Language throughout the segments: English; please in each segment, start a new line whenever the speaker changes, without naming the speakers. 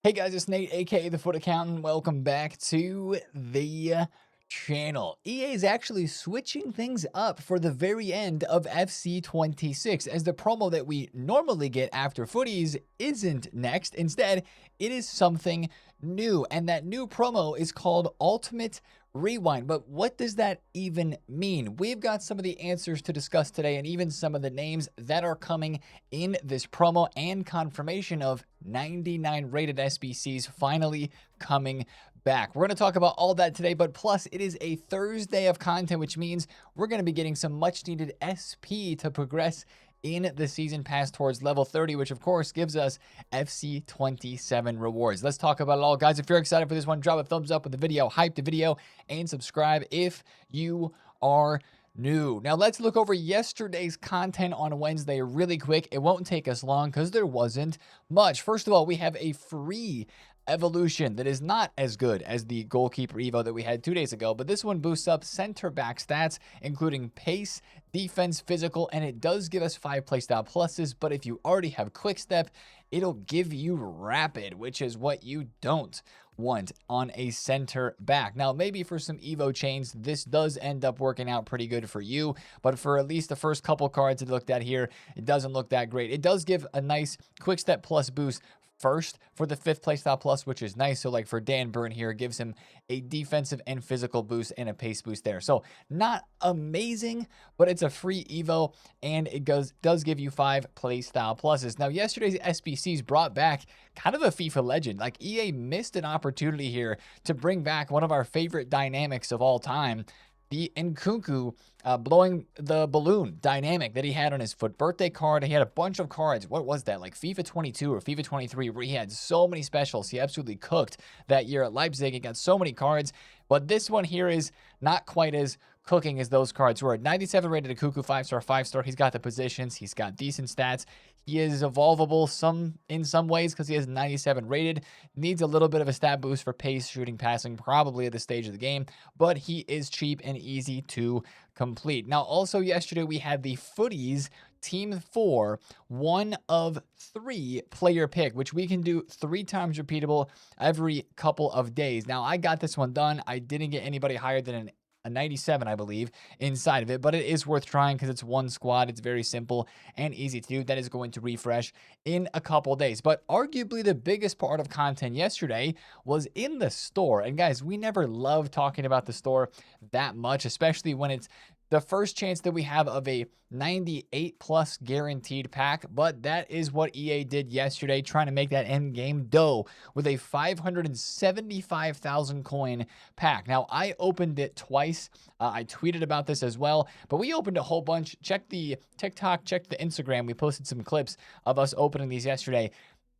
Hey guys, it's Nate, aka TheFutAccountant. Welcome back to the channel. EA is actually switching things up for the very end of FC26, as the promo that we normally get after footies isn't next. Instead, it is something new, and that new promo is called Ultimate Rewind. But what does that even mean? We've got some of the answers to discuss today, and even some of the names that are coming in this promo, and confirmation of 99 rated SBCs finally coming back. We're going to talk about all that today, but plus it is a Thursday of content, which means we're going to be getting some much needed SP to progress in the season pass towards level 30, which of course gives us FC27 rewards. Let's talk about it all, guys. If you're excited for this one, drop a thumbs up with the video, hype the video, and subscribe if you are new. Now let's look over yesterday's content on Wednesday really quick. It won't take us long because there wasn't much. First of all, we have a free evolution that is not as good as the goalkeeper evo that we had 2 days ago, but this one boosts up center back stats, including pace, defense, physical, and it does give us 5 playstyle pluses. But if you already have quick step, it'll give you rapid, which is what you don't want on a center back. Now, maybe for some evo chains, this does end up working out pretty good for you, but for at least the first couple cards that looked at here, it doesn't look that great. It does give a nice quick step plus boost first for the 5th playstyle plus, which is nice. So like for Dan Burn here, it gives him a defensive and physical boost and a pace boost there. So not amazing, but it's a free evo, and it does give you 5 playstyle pluses. Now, yesterday's SBCs brought back kind of a FIFA legend. Like, EA missed an opportunity here to bring back one of our favorite dynamics of all time, the Nkunku blowing the balloon dynamic that he had on his foot birthday card. He had a bunch of cards. What was that? Like FIFA 22 or FIFA 23, where he had so many specials. He absolutely cooked that year at Leipzig. He got so many cards. But this one here is not quite as cooking as those cards were. 97 rated Nkunku, 5-star, 5-star. He's got the positions. He's got decent stats. He is evolvable in some ways because he has 97 rated. Needs a little bit of a stat boost for pace, shooting, passing, probably at this stage of the game. But he is cheap and easy to complete. Now, also yesterday we had the Footies Team 4 1 of 3 player pick, which we can do 3 times repeatable every couple of days. Now, I got this one done. I didn't get anybody higher than a 97, I believe, inside of it, but it is worth trying because it's one squad. It's very simple and easy to do. That is going to refresh in a couple days. But arguably the biggest part of content yesterday was in the store. And guys, we never love talking about the store that much, especially when it's the first chance that we have of a 98 plus guaranteed pack. But that is what EA did yesterday, trying to make that end game dough with a 575,000 coin pack. Now, I opened it twice. I tweeted about this as well, but we opened a whole bunch. Check the TikTok, check the Instagram. We posted some clips of us opening these yesterday.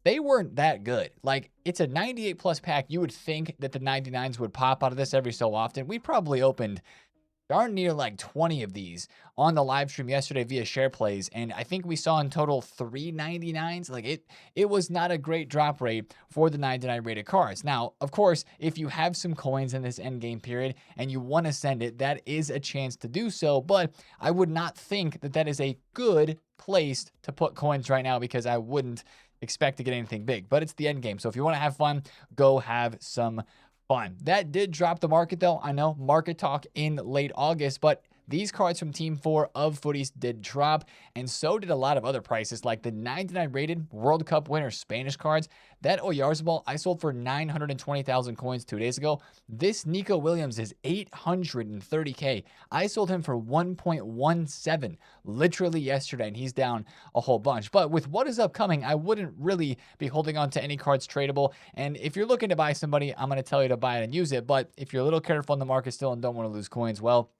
They weren't that good. Like, it's a 98 plus pack. You would think that the 99s would pop out of this every so often. We probably opened darn near like 20 of these on the live stream yesterday via share plays, and I think we saw in total 3 99s. Like, it was not a great drop rate for the 99 rated cards. Now, of course, if you have some coins in this end game period and you want to send it, that is a chance to do so, but I would not think that that is a good place to put coins right now, because I wouldn't expect to get anything big. But it's the end game, so if you want to have fun, go have some fun. That did drop the market, though. I know, market talk in late August, but these cards from Team 4 of Footies did drop, and so did a lot of other prices, like the 99 rated World Cup winner Spanish cards. That Oyarzabal I sold for 920,000 coins 2 days ago. This Nico Williams is 830K. I sold him for 1.17 literally yesterday, and he's down a whole bunch. But with what is upcoming, I wouldn't really be holding on to any cards tradable. And if you're looking to buy somebody, I'm going to tell you to buy it and use it. But if you're a little careful in the market still and don't want to lose coins, well,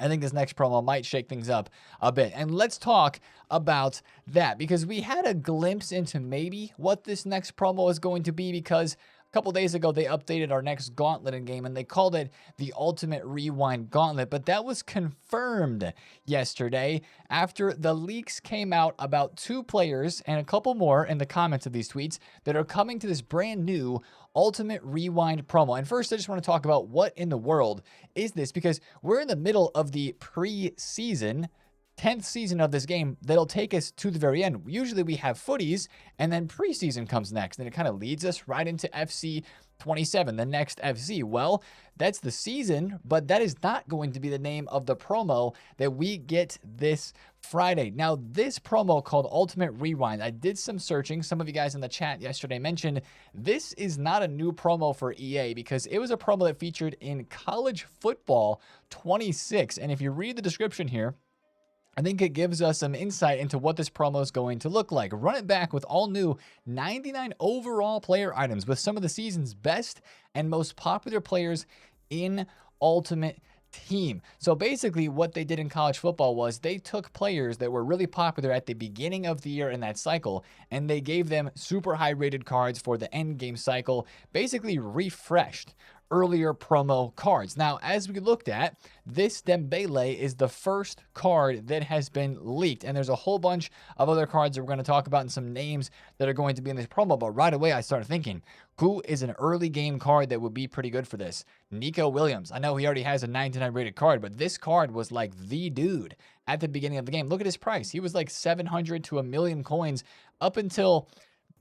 I think this next promo might shake things up a bit. And let's talk about that, because we had a glimpse into maybe what this next promo is going to be, because a couple days ago, they updated our next gauntlet in game, and they called it the Ultimate Rewind Gauntlet. But that was confirmed yesterday after the leaks came out about 2 players and a couple more in the comments of these tweets that are coming to this brand new Ultimate Rewind promo. And first, I just want to talk about what in the world is this, because we're in the middle of the preseason 10th season of this game that'll take us to the very end. Usually we have footies and then preseason comes next, and it kind of leads us right into FC 27, the next FC. Well, that's the season, but that is not going to be the name of the promo that we get this Friday. Now, this promo called Ultimate Rewind, I did some searching. Some of you guys in the chat yesterday mentioned this is not a new promo for EA because it was a promo that featured in College Football 26. And if you read the description here, I think it gives us some insight into what this promo is going to look like. Run it back with all new 99 overall player items with some of the season's best and most popular players in Ultimate Team. So basically what they did in college football was they took players that were really popular at the beginning of the year in that cycle, and they gave them super high rated cards for the end game cycle, basically refreshed earlier promo cards. Now, as we looked at, this Dembele is the first card that has been leaked, and there's a whole bunch of other cards that we're going to talk about and some names that are going to be in this promo. But right away, I started thinking, who is an early game card that would be pretty good for this? Nico Williams. I know he already has a 99 rated card, but this card was like the dude at the beginning of the game. Look at his price. He was like 700 to a million coins up until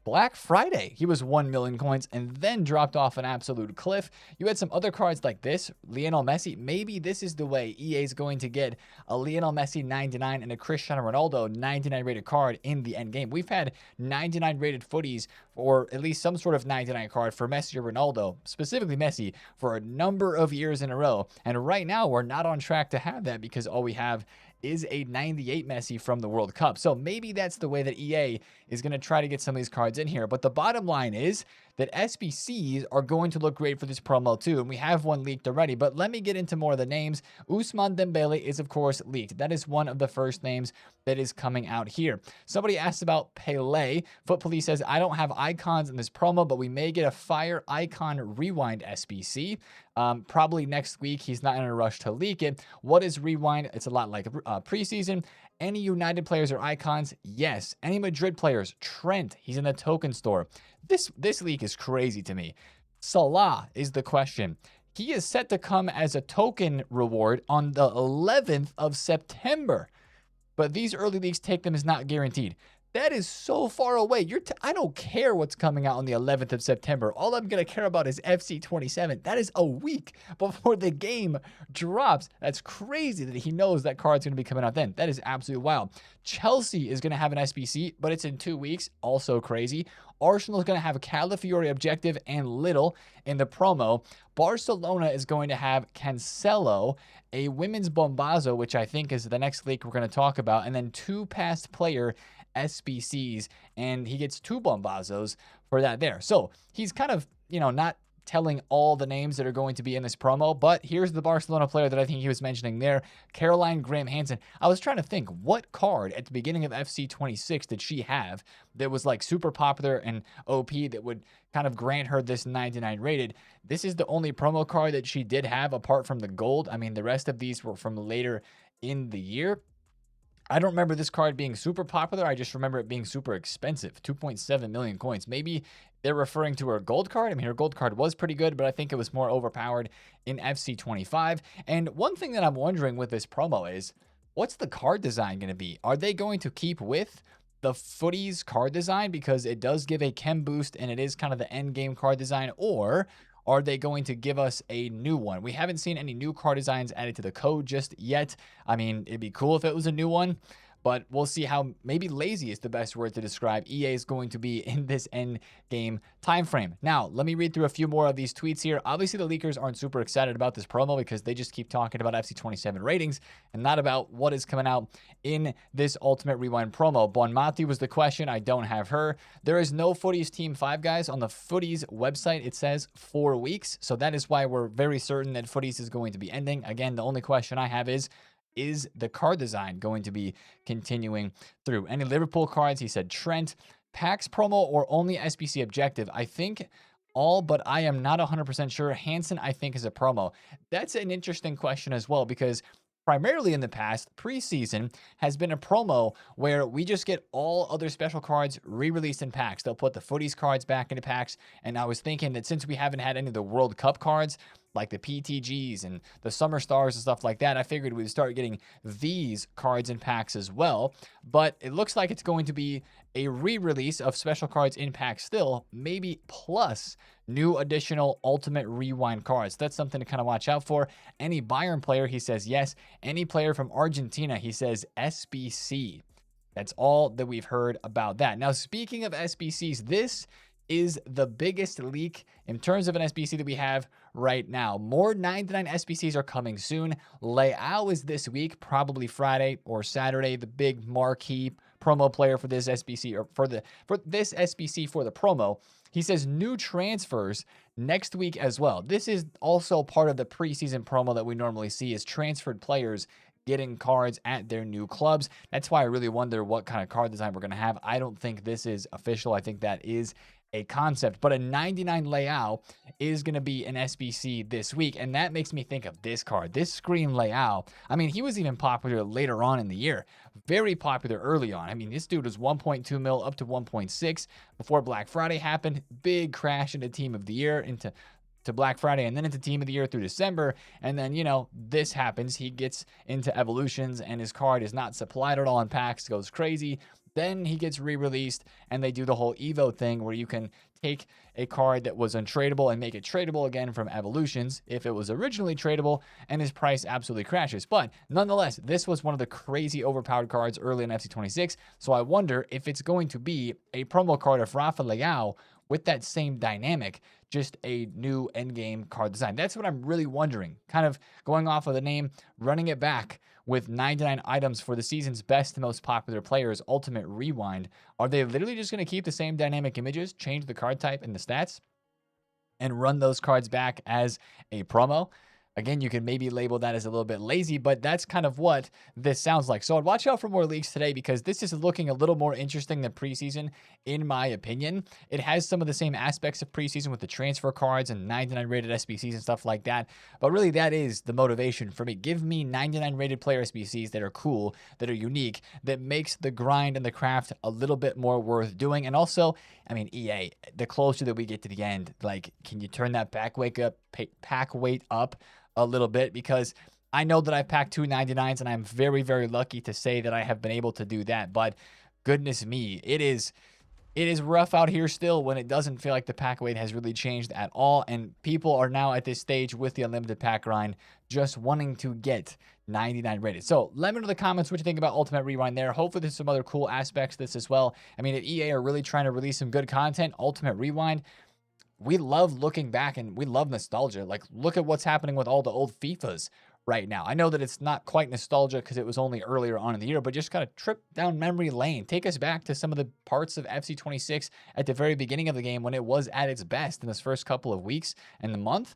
Black Friday. He was 1 million coins and then dropped off an absolute cliff. You had some other cards like this, Lionel Messi. Maybe this is the way EA is going to get a Lionel Messi 99 and a Cristiano Ronaldo 99 rated card in the end game. We've had 99 rated footies, or at least some sort of 99 card for Messi or Ronaldo, specifically Messi, for a number of years in a row. And right now we're not on track to have that because all we have is a 98 Messi from the World Cup. So maybe that's the way that EA is going to try to get some of these cards in here. But the bottom line is that SBCs are going to look great for this promo too. And we have one leaked already, but let me get into more of the names. Ousmane Dembele is of course leaked. That is one of the first names that is coming out here. Somebody asked about Pele. Foot Police says, I don't have icons in this promo, but we may get a Fire Icon Rewind SBC. Probably next week. He's not in a rush to leak it. What is Rewind? It's a lot like preseason. Any United players or icons? Yes. Any Madrid players? Trent. He's in the token store. This leak is crazy to me. Salah is the question. He is set to come as a token reward on the 11th of September. But these early leaks take them as not guaranteed. That is so far away. I don't care what's coming out on the 11th of September. All I'm going to care about is FC 27. That is a week before the game drops. That's crazy that he knows that card's going to be coming out then. That is absolutely wild. Chelsea is going to have an SBC, but it's in 2 weeks. Also crazy. Arsenal is going to have a Calafiori Objective and Little in the promo. Barcelona is going to have Cancelo, a Women's Bombazo, which I think is the next leak we're going to talk about, and then 2 past player SBCs, and he gets 2 Bombazos for that there. So he's kind of, not telling all the names that are going to be in this promo, but here's the Barcelona player that I think he was mentioning there, Caroline Graham Hansen. I was trying to think, what card at the beginning of FC 26 did she have that was like super popular and OP that would kind of grant her this 99 rated? This is the only promo card that she did have apart from the gold. I mean, the rest of these were from later in the year. I don't remember this card being super popular. I just remember it being super expensive, 2.7 million coins. Maybe they're referring to her gold card. I mean, her gold card was pretty good, but I think it was more overpowered in FC 25. And one thing that I'm wondering with this promo is, what's the card design going to be? Are they going to keep with the Footies card design because it does give a chem boost and it is kind of the end game card design, or are they going to give us a new one? We haven't seen any new card designs added to the code just yet. I mean, it'd be cool if it was a new one, but we'll see how, maybe lazy is the best word to describe EA is going to be in this end game time frame. Now, let me read through a few more of these tweets here. Obviously, the leakers aren't super excited about this promo because they just keep talking about FC 27 ratings and not about what is coming out in this Ultimate Rewind promo. Bonmati was the question. I don't have her. There is no Footies Team 5, guys. On the Footies website, it says 4 weeks. So that is why we're very certain that Footies is going to be ending. Again, the only question I have is the card design going to be continuing through? Any Liverpool cards? He said Trent. Packs promo or only SBC objective? I think all, but I am not 100% sure. Hansen, I think, is a promo. That's an interesting question as well, because primarily in the past, preseason has been a promo where we just get all other special cards re-released in packs. They'll put the Footies cards back into packs, and I was thinking that since we haven't had any of the World Cup cards, like the PTGs and the Summer Stars and stuff like that. I figured we'd start getting these cards in packs as well, but it looks like it's going to be a re-release of special cards in packs still, maybe plus new additional Ultimate Rewind cards. That's something to kind of watch out for. Any Bayern player, he says yes. Any player from Argentina, he says SBC. That's all that we've heard about that. Now, speaking of SBCs, this is the biggest leak in terms of an SBC that we have right now. More 99 SBCs are coming soon. Leao is this week, probably Friday or Saturday, the big marquee promo player for this SBC, or for this SBC for the promo. He says new transfers next week as well. This is also part of the preseason promo that we normally see, is transferred players getting cards at their new clubs. That's why I really wonder what kind of card design we're going to have. I don't think this is official. I think that is a concept, but a 99 Leao is going to be an SBC this week, and that makes me think of this card, this Scream Leao. I mean, he was even popular later on in the year, very popular early on. I mean, this dude was 1.2 mil up to 1.6 before Black Friday happened. Big crash into Team of the Year, into Black Friday, and then into Team of the Year through December. And then, this happens. He gets into evolutions, and his card is not supplied at all in packs, goes crazy. Then he gets re-released, and they do the whole Evo thing where you can take a card that was untradeable and make it tradable again from evolutions if it was originally tradable, and his price absolutely crashes. But nonetheless, this was one of the crazy overpowered cards early in FC26, so I wonder if it's going to be a promo card of Rafa Leao with that same dynamic, just a new endgame card design. That's what I'm really wondering. Kind of going off of the name, running it back with 99 items for the season's best and most popular players, Ultimate Rewind. Are they literally just going to keep the same dynamic images, change the card type and the stats, and run those cards back as a promo? Again, you can maybe label that as a little bit lazy, but that's kind of what this sounds like. So I'd watch out for more leaks today, because this is looking a little more interesting than preseason, in my opinion. It has some of the same aspects of preseason with the transfer cards and 99 rated SBCs and stuff like that. But really, that is the motivation for me. Give me 99 rated player SBCs that are cool, that are unique, that makes the grind and the craft a little bit more worth doing. And also, I mean, EA, the closer that we get to the end, like, can you turn that pack weight up a little bit? Because I know that I've packed 299s, and I'm very, very lucky to say that I have been able to do that. But goodness me, it is rough out here still when it doesn't feel like the pack weight has really changed at all. And people are now at this stage with the unlimited pack grind just wanting to get 99 rated. So let me know in the comments what you think about Ultimate Rewind there. Hopefully there's some other cool aspects to this as well. I mean, if EA are really trying to release some good content, Ultimate Rewind, we love looking back and we love nostalgia. Like, look at what's happening with all the old FIFAs right now. I know that it's not quite nostalgia because it was only earlier on in the year, but just kind of trip down memory lane. Take us back to some of the parts of FC26 at the very beginning of the game when it was at its best in this first couple of weeks and the month.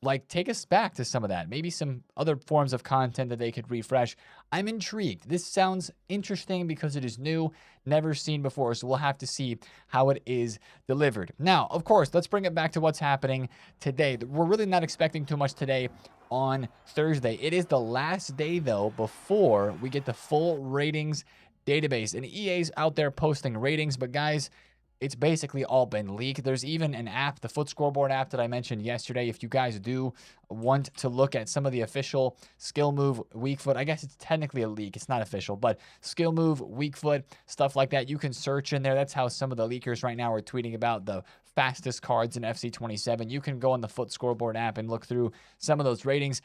Like, take us back to some of that. Maybe some other forms of content that they could refresh. I'm intrigued. This sounds interesting because it is new, never seen before. So we'll have to see how it is delivered. Now, of course, let's bring it back to what's happening today. We're really not expecting too much today on Thursday. It is the last day, though, before we get the full ratings database. And EA's out there posting ratings, but guys, it's basically all been leaked. There's even an app, the Foot Scoreboard app that I mentioned yesterday. If you guys do want to look at some of the official skill move, weak foot, I guess it's technically a leak. It's not official, but skill move, weak foot, stuff like that, you can search in there. That's how some of the leakers right now are tweeting about the fastest cards in FC27. You can go on the Foot Scoreboard app and look through some of those ratings.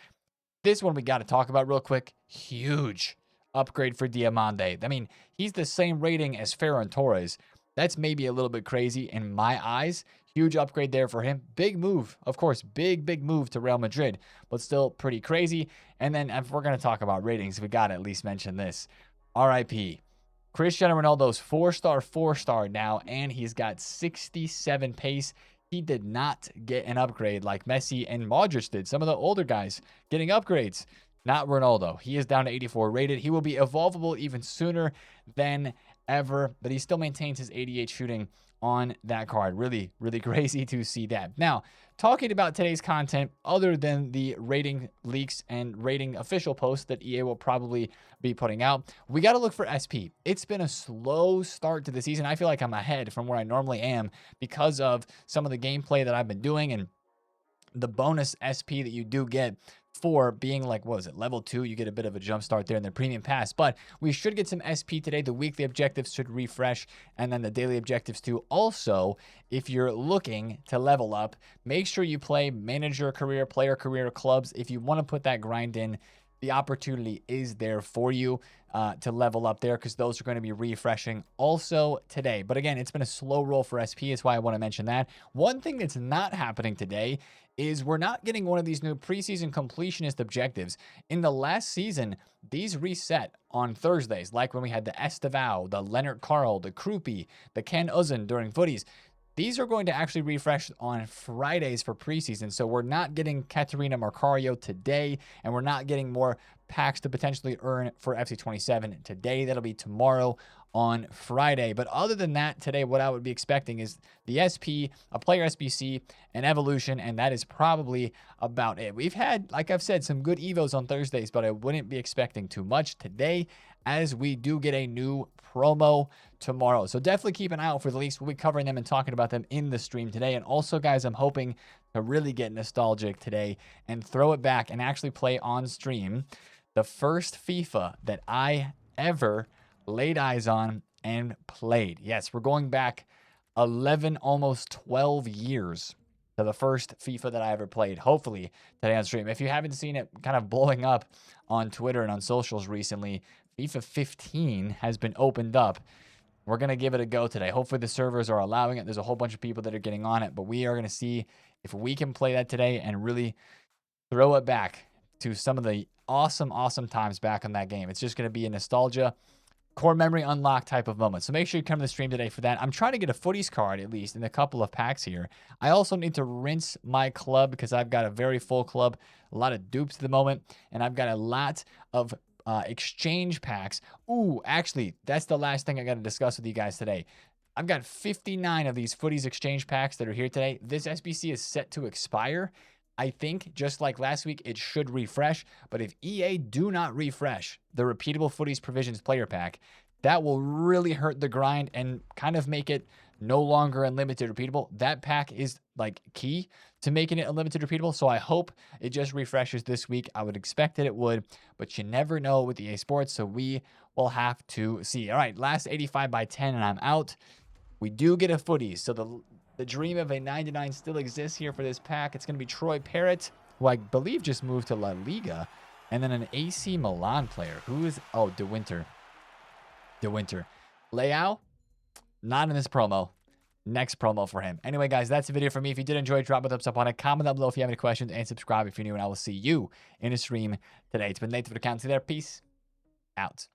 This one we got to talk about real quick. Huge upgrade for Diamande. I mean, he's the same rating as Ferran Torres. That's maybe a little bit crazy in my eyes. Huge upgrade there for him. Big move, of course, big move to Real Madrid, but still pretty crazy. And then if we're going to talk about ratings, we got to at least mention this. RIP. Cristiano Ronaldo's 4-star now, and he's got 67 pace. He did not get an upgrade like Messi and Modric did. Some of the older guys getting upgrades. Not Ronaldo. He is down to 84 rated. He will be evolvable even sooner than ever, but he still maintains his 88 shooting on that card. Really, really crazy to see that. Now, talking about today's content, other than the rating leaks and rating official posts that EA will probably be putting out, we got to look for SP. It's been a slow start to the season. I feel like I'm ahead from where I normally am because of some of the gameplay that I've been doing, and the bonus SP that you do get for being like, what was it, level 2, you get a bit of a jump start there in the premium pass. But we should get some SP today. The weekly objectives should refresh, and then the daily objectives too. Also, if you're looking to level up, make sure you play manager career, player career clubs. If you want to put that grind in, the opportunity is there for you to level up there, because those are going to be refreshing also today. But again, it's been a slow roll for SP. That's why I want to mention that. One thing that's not happening today is we're not getting one of these new preseason completionist objectives. In the last season, these reset on Thursdays, like when we had the Estevao, the Leonard Carl, the Krupi, the Ken Uzun during footies. These are going to actually refresh on Fridays for preseason. So we're not getting Katerina Marcario today, and we're not getting more packs to potentially earn for FC27 today. That'll be tomorrow on Friday. But other than that, today, what I would be expecting is the SP, a player SBC, an evolution, and that is probably about it. We've had, like I've said, some good Evos on Thursdays, but I wouldn't be expecting too much today, as we do get a new promo tomorrow. So definitely keep an eye out for the leaks. We'll be covering them and talking about them in the stream today. And also, guys, I'm hoping to really get nostalgic today and throw it back and actually play on stream the first FIFA that I ever laid eyes on and played. Yes, we're going back 11, almost 12 years to the first FIFA that I ever played, hopefully today on stream. If you haven't seen it kind of blowing up on Twitter and on socials recently, FIFA 15 has been opened up. We're going to give it a go today. Hopefully the servers are allowing it. There's a whole bunch of people that are getting on it, but we are going to see if we can play that today and really throw it back to some of the awesome times back on that game. It's just going to be a nostalgia, core memory unlock type of moment. So make sure you come to the stream today for that. I'm trying to get a footies card at least in a couple of packs here. I also need to rinse my club because I've got a very full club, a lot of dupes at the moment, and I've got a lot of exchange packs. Ooh, actually, that's the last thing I got to discuss with you guys today. I've got 59 of these footies exchange packs that are here today. This SBC is set to expire. I think, just like last week, it should refresh. But if EA do not refresh the repeatable footies provisions player pack, that will really hurt the grind and kind of make it no longer unlimited repeatable. That pack is like key to making it unlimited repeatable. So I hope it just refreshes this week. I would expect that it would, but you never know with EA Sports. So we will have to see. All right, last 85 by 10 and I'm out. We do get a footies. So the dream of a 99 still exists here for this pack. It's going to be Troy Parrott, who I believe just moved to La Liga, and then an AC Milan player. Who is, oh, De Winter. Leao, not in this promo. Next promo for him. Anyway, guys, that's the video for me. If you did enjoy, drop a thumbs up on it. Comment down below if you have any questions, and subscribe if you're new, and I will see you in a stream today. It's been Nate, TheFutAccountant. See you there. Peace out.